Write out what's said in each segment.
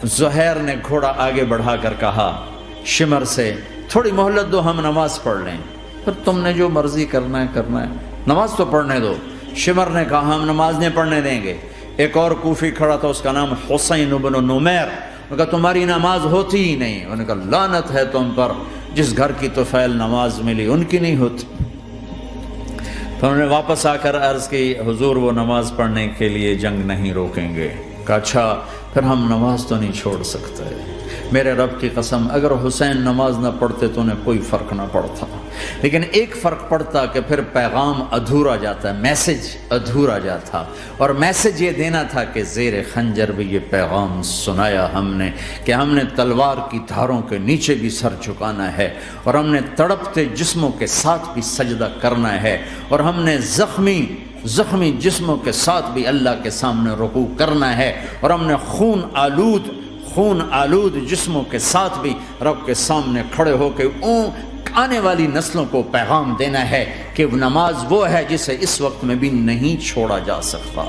زہیر نے گھوڑا آگے بڑھا کر کہا شمر سے تھوڑی مہلت دو، ہم نماز پڑھ لیں، پھر تم نے جو مرضی کرنا ہے، نماز تو پڑھنے دو۔ شمر نے کہا ہم نماز نہیں پڑھنے دیں گے۔ ایک اور کوفی کھڑا تھا، اس کا نام حسین بن نمیر، انہوں نے کہا تمہاری نماز ہوتی ہی نہیں۔ انہوں نے کہا لعنت ہے تم پر، جس گھر کی طفیل نماز ملی ان کی نہیں ہوتی۔ تو انہوں نے واپس آ کر عرض کی حضور وہ نماز پڑھنے کے لیے جنگ نہیں روکیں گے۔ کہا اچھا پھر ہم نماز تو نہیں چھوڑ سکتے۔ میرے رب کی قسم اگر حسین نماز نہ پڑھتے تو انہیں کوئی فرق نہ پڑتا، لیکن ایک فرق پڑتا کہ پھر پیغام ادھورا جاتا، میسج ادھورا جاتا، اور میسج یہ دینا تھا کہ زیر خنجر بھی یہ پیغام سنایا ہم نے کہ ہم نے تلوار کی دھاروں کے نیچے بھی سر جھکانا ہے، اور ہم نے تڑپتے جسموں کے ساتھ بھی سجدہ کرنا ہے، اور ہم نے زخمی جسموں کے ساتھ بھی اللہ کے سامنے رکوع کرنا ہے، اور ہم نے خون آلود جسموں کے ساتھ بھی رب کے سامنے کھڑے ہو کے آنے والی نسلوں کو پیغام دینا ہے کہ نماز وہ ہے جسے اس وقت میں بھی نہیں چھوڑا جا سکتا،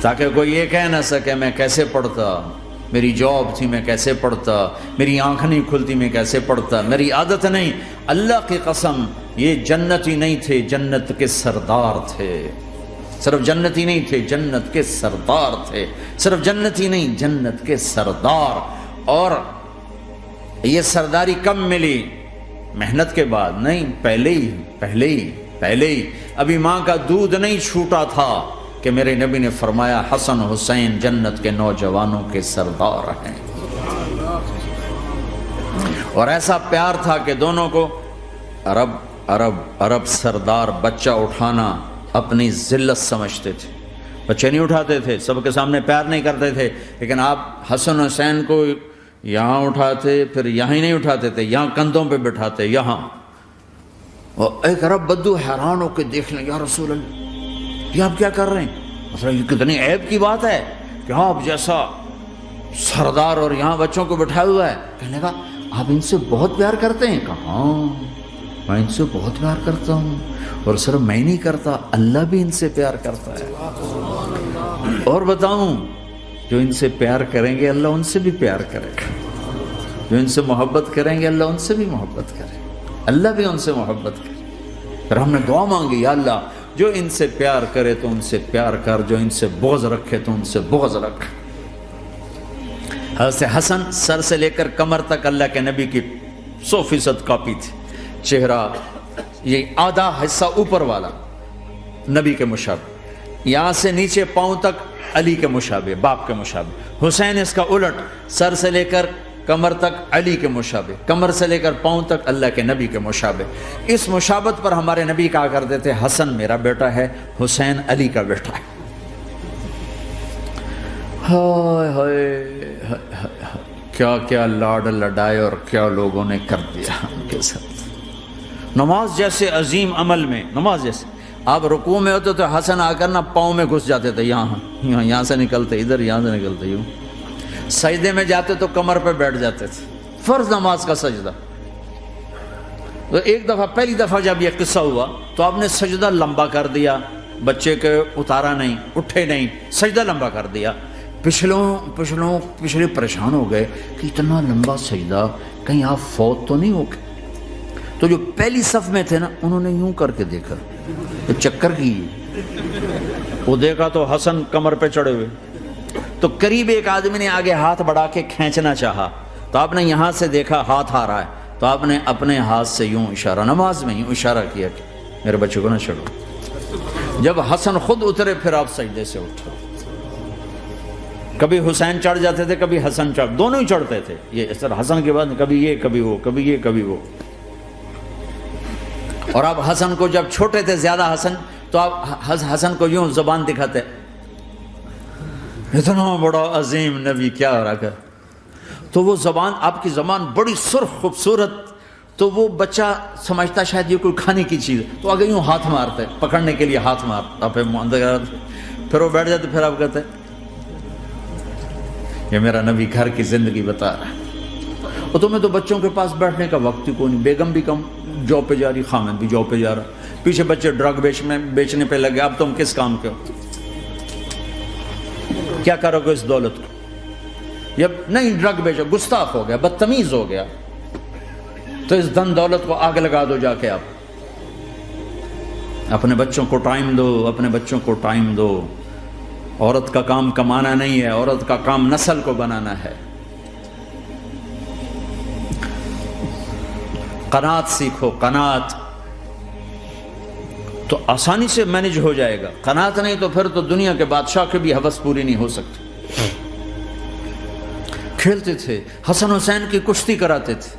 تاکہ کوئی یہ کہہ نہ سکے میں کیسے پڑھتا، میری جاب تھی میں کیسے پڑھتا، میری آنکھ نہیں کھلتی میں کیسے پڑھتا، میری عادت نہیں۔ اللہ کی قسم یہ جنتی نہیں تھے، جنت کے سردار تھے۔ صرف جنتی نہیں تھے، جنت کے سردار تھے، صرف جنتی نہیں جنت کے سردار۔ اور یہ سرداری کب ملی؟ محنت کے بعد نہیں، پہلے ہی ابھی ماں کا دودھ نہیں چھوٹا تھا کہ میرے نبی نے فرمایا حسن حسین جنت کے نوجوانوں کے سردار ہیں۔ اور ایسا پیار تھا کہ دونوں کو عرب سردار بچہ اٹھانا اپنی ذلت سمجھتے تھے، بچے نہیں اٹھاتے تھے، سب کے سامنے پیار نہیں کرتے تھے، لیکن آپ حسن حسین کو یہاں اٹھاتے، پھر یہاں ہی نہیں اٹھاتے تھے، یہاں کندھوں پہ بٹھاتے، یہاں۔ اور ایک عرب بدو حیران ہو کے دیکھ لیں، یا رسول اللہ یہ آپ کیا کر رہے ہیں؟ مثلا یہ کتنی عیب کی بات ہے کہ آپ جیسا سردار اور یہاں بچوں کو بٹھایا ہوا ہے۔ کہنے کا آپ ان سے بہت پیار کرتے ہیں؟ کہا ہاں میں ان سے بہت پیار کرتا ہوں، اور صرف میں نہیں کرتا، اللہ بھی ان سے پیار کرتا ہے۔ اور بتاؤں جو ان سے پیار کریں گے اللہ ان سے بھی پیار کرے گا، جو ان سے محبت کریں گے اللہ ان سے بھی محبت کرے گا، اللہ بھی ان سے محبت کرے۔ پھر ہم نے دعا مانگی یا اللہ جو ان سے پیار کرے تو ان سے پیار کر، جو ان سے بغض رکھے تو ان سے بغض رکھ۔ حضرت حسن سر سے لے کر کمر تک اللہ کے نبی کی 100% کاپی تھی، چہرہ یہ آدھا حصہ اوپر والا نبی کے مشابہ، یہاں سے نیچے پاؤں تک علی کے مشابہ، باپ کے مشابہ۔ حسین اس کا الٹ، سر سے لے کر کمر تک علی کے مشابہ، کمر سے لے کر پاؤں تک اللہ کے نبی کے مشابہ۔ اس مشابہت پر ہمارے نبی کہا کرتے تھے حسن میرا بیٹا ہے، حسین علی کا بیٹا ہے۔ ہائے ہائے کیا کیا لاڈ لڈائے اور کیا لوگوں نے کر دیا ان کے ساتھ۔ نماز جیسے عظیم عمل میں، نماز جیسے آپ رکوع میں ہوتے تو حسن آ کر نہ پاؤں میں گھس جاتے تھے، یہاں سے نکلتے ادھر، یہاں سے نکلتے یوں۔ سجدے میں جاتے تو کمر پہ بیٹھ جاتے تھے، فرض نماز کا سجدہ۔ تو ایک دفعہ پہلی دفعہ جب یہ قصہ ہوا تو آپ نے سجدہ لمبا کر دیا، بچے کے اتارا نہیں، اٹھے نہیں، سجدہ لمبا کر دیا۔ پچھلے پریشان ہو گئے کہ اتنا لمبا سجدہ کہیں آپ فوت تو نہیں ہو گئے۔ تو جو پہلی صف میں تھے نا انہوں نے یوں کر کے دیکھا، تو چکر کی وہ دیکھا تو حسن کمر پہ چڑھے ہوئے، تو قریب ایک آدمی نے آگے ہاتھ بڑھا کے کھینچنا چاہا، تو آپ نے یہاں سے دیکھا ہاتھ آ رہا ہے، تو آپ نے اپنے ہاتھ سے یوں اشارہ، نماز میں یوں اشارہ کیا کہ میرے بچے کو نہ چڑھو۔ جب حسن خود اترے پھر آپ سجدے سے اٹھے۔ کبھی حسین چڑھ جاتے تھے، کبھی حسن چڑھ، دونوں ہی چڑھتے تھے۔ یہ اس طرح حسن کے بعد کبھی یہ کبھی وہ، کبھی یہ کبھی وہ۔ اور آپ حسن کو جب چھوٹے تھے زیادہ حسن، تو آپ حسن کو یوں زبان دکھاتے، اتنا بڑا عظیم نبی کیا ہو رہا ہے، تو وہ زبان، آپ کی زبان بڑی سرخ خوبصورت، تو وہ بچہ سمجھتا شاید یہ کوئی کھانے کی چیز ہے، تو آگے یوں ہاتھ مارتے، پکڑنے کے لیے ہاتھ مارتا، پھر وہ بیٹھ جاتے، پھر آپ کہتے یہ میرا نبی گھر کی زندگی بتا رہا ہے۔ اور تمہیں تو بچوں کے پاس بیٹھنے کا وقت ہی کوئی نہیں، بیگم بھی کم جاب پہ جا رہی، خامد بھی جاب پہ جا رہا، پیچھے بچے ڈرگ بیچنے پہ لگے، اب تم کس کام کے ہو؟ کیا کرو گے اس دولت کو؟ یا نہیں ڈرگ بیچو، گستاخ ہو گیا، بدتمیز ہو گیا، تو اس دن دولت کو آگ لگا دو جا کے. آپ اپنے بچوں کو ٹائم دو، اپنے بچوں کو ٹائم دو. عورت کا کام کمانا نہیں ہے، عورت کا کام نسل کو بنانا ہے. قناعت سیکھو، قناعت تو آسانی سے مینج ہو جائے گا. قناعت نہیں تو پھر تو دنیا کے بادشاہ کی بھی ہوس پوری نہیں ہو سکتی. کھیلتے تھے، حسن حسین کی کشتی کراتے تھے،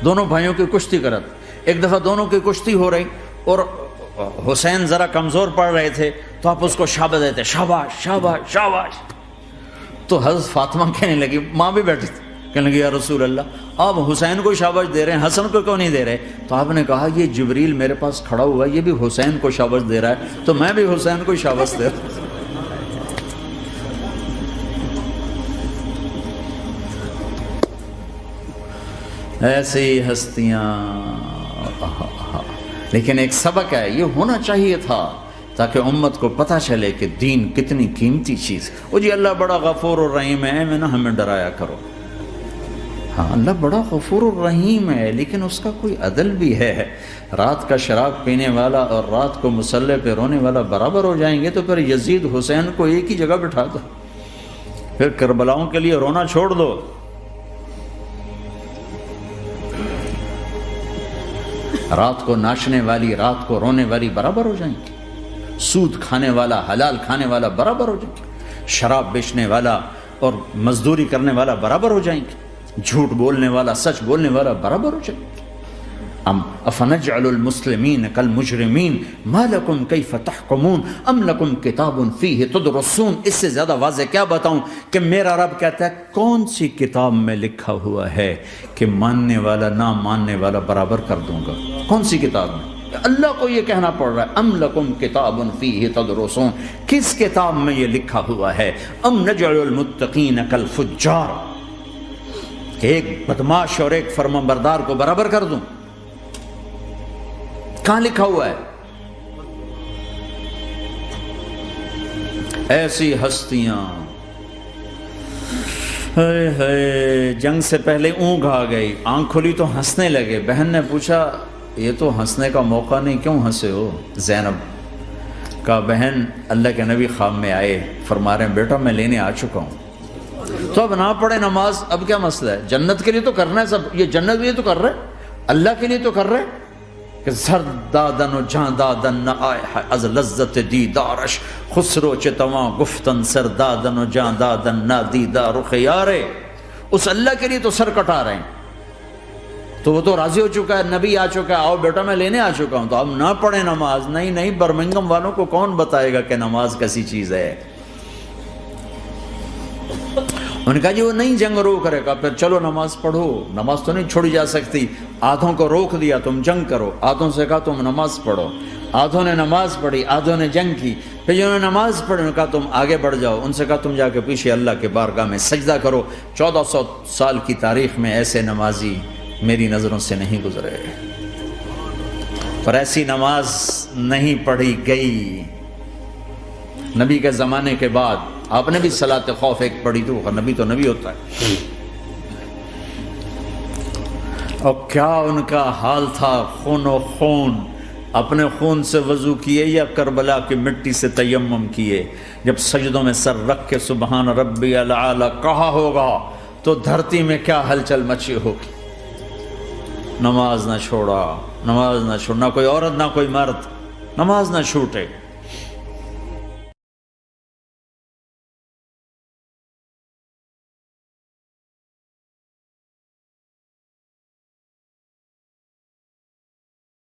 دونوں بھائیوں کی کشتی کراتے. ایک دفعہ دونوں کی کشتی ہو رہی اور حسین ذرا کمزور پڑ رہے تھے تو آپ اس کو شاباش دیتے، شاباش شاباش شاباش. تو حضرت فاطمہ کہنے لگی، ماں بھی بیٹھی تھی، کہنے لگی یا رسول اللہ آپ حسین کو شاباش دے رہے ہیں، حسن کو کیوں نہیں دے رہے؟ تو آپ نے کہا یہ جبریل میرے پاس کھڑا ہوا ہے، یہ بھی حسین کو شاباش دے رہا ہے تو میں بھی حسین کو شاباش دے رہا ہوں. ایسی ہستیاں. لیکن ایک سبق ہے، یہ ہونا چاہیے تھا تاکہ امت کو پتہ چلے کہ دین کتنی قیمتی چیز. وہ جی اللہ بڑا غفور الرحیم ہے، میں نہ ہمیں ڈرایا کرو. ہاں اللہ بڑا غفور الرحیم ہے، لیکن اس کا کوئی عدل بھی ہے. رات کا شراب پینے والا اور رات کو مصلی پہ رونے والا برابر ہو جائیں گے تو پھر یزید حسین کو ایک ہی جگہ بٹھا دو، پھر کربلاؤں کے لیے رونا چھوڑ دو. رات کو ناچنے والی، رات کو رونے والی برابر ہو جائیں گے. سود کھانے والا، حلال کھانے والا برابر ہو جائیں گے. شراب بیچنے والا اور مزدوری کرنے والا برابر ہو جائیں گے. جھوٹ بولنے والا، سچ بولنے والا برابر ہو جائیں گے. افنجعل المسلمین کالمجرمین ما لکم کیف تحکمون ام لکم کتاب فیہ تدرسون. اس سے زیادہ واضح کیا بتاؤں کہ میرا رب کہتا ہے کون سی کتاب میں لکھا ہوا ہے کہ ماننے والا نہ ماننے والا برابر کر دوں گا؟ کون سی کتاب میں؟ اللہ کو یہ کہنا پڑ رہا ہے ام لکم کتاب فیہ تدرسون. کس کتاب میں یہ لکھا ہوا ہے؟ ام نجعل المتقین کالفجار، کہ ایک بدماش اور ایک فرمانبردار کو برابر کر دوں؟ کہاں لکھا ہوا ہے؟ ایسی ہستیاں. جنگ سے پہلے اونگ آ گئی، آنکھ کھلی تو ہنسنے لگے. بہن نے پوچھا یہ تو ہنسنے کا موقع نہیں، کیوں ہنسے ہو؟ زینب کہا بہن اللہ کے نبی خواب میں آئے، فرما رہے ہیں بیٹا میں لینے آ چکا ہوں. تو اب نہ پڑھے نماز، اب کیا مسئلہ ہے؟ جنت کے لیے تو کرنا ہے سب، یہ جنت کے لیے تو کر رہے، اللہ کے لیے تو کر رہے کہ زر دادن و جان دادن نہ آئے از لذت دیدارش خسرو چتواں گفتن سر دادن و جان دادن نہ دیدار رخ یارے. اس اللہ کے لیے تو سر کٹا رہے ہیں. تو وہ تو راضی ہو چکا ہے، نبی آ چکا ہے، آؤ بیٹا میں لینے آ چکا ہوں. تو اب نہ پڑھیں نماز. نہیں نہیں، برمنگم والوں کو کون بتائے گا کہ نماز کیسی چیز ہے؟ انہوں نے کہا جی وہ نہیں جنگ روک کرے گا، پھر چلو نماز پڑھو. نماز تو نہیں چھوڑی جا سکتی. آدھوں کو روک دیا تم جنگ کرو، آدھوں سے کہا تم نماز پڑھو. آدھوں نے نماز پڑھی، آدھوں نے جنگ کی. پھر جنہوں نے نماز پڑھی انہوں نے کہا تم آگے بڑھ جاؤ. ان سے کہا تم جا کے پیچھے اللہ کے بارگاہ میں سجدہ کرو. 1400 سال کی تاریخ میں ایسے نمازی میری نظروں سے نہیں گزرے. پر ایسی نماز نہیں پڑھی گئی. نبی کے زمانے کے بعد آپ نے بھی صلاۃ خوف ایک پڑھی تو نبی تو نبی ہوتا ہے. اور کیا ان کا حال تھا، خون و خون. اپنے خون سے وضو کیے یا کربلا کی مٹی سے تیمم کیے؟ جب سجدوں میں سر رکھ کے سبحان ربی الاعلی کہا ہوگا تو دھرتی میں کیا ہلچل مچی ہوگی. نماز نہ چھوڑا، نماز نہ چھوڑنا، کوئی عورت نہ کوئی مرد نماز نہ چھوٹے.